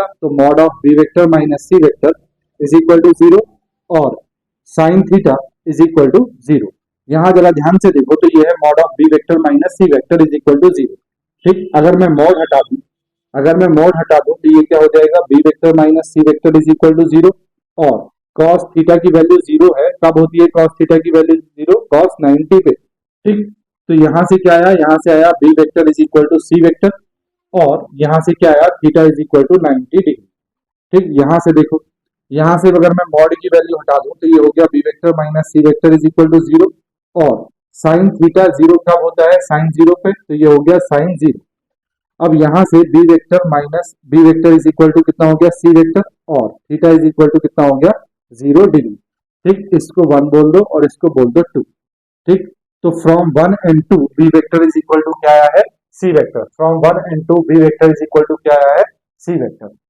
होगा, तो mod of b vector minus c vector is equal to 0 और sine theta is equal to 0। यहाँ जरा ध्यान से देखो तो ये है mod of b vector minus c vector is equal to 0। ठीक, अगर मैं मोड हटा दूं तो ये क्या हो जाएगा, b vector minus c vector is equal to 0 और cos थीटा की वैल्यू 0 है। कब होती है cos थीटा की वैल्यू 0? cos 90 पे। ठीक, तो यहां से क्या आया, यहां से आया b vector is equal to c vector और यहां से क्या आया, theta is equal to 90 degree. ठीक, यहां से देखो, यहां से अगर मैं मॉड की वैल्यू हटा दूं तो ये हो गया b vector minus c vector is equal to 0 और साइन थीटा 0 कब होता है, साइन 0 पे, तो ये हो गया साइन 0। अब यहां से b vector minus b vector is equal to कितना हो गया, सी वेक्टर और थीटा इज इक्वल टू कितना हो गया, 0 डिग्री। ठीक, इसको 1 बोल दो और इसको बोल दो 2। ठीक, तो from 1 and 2 b vector is equal to क्या आया है, c vector. From 1 and 2 b vector is equal to क्या आया है, सी वेक्टर।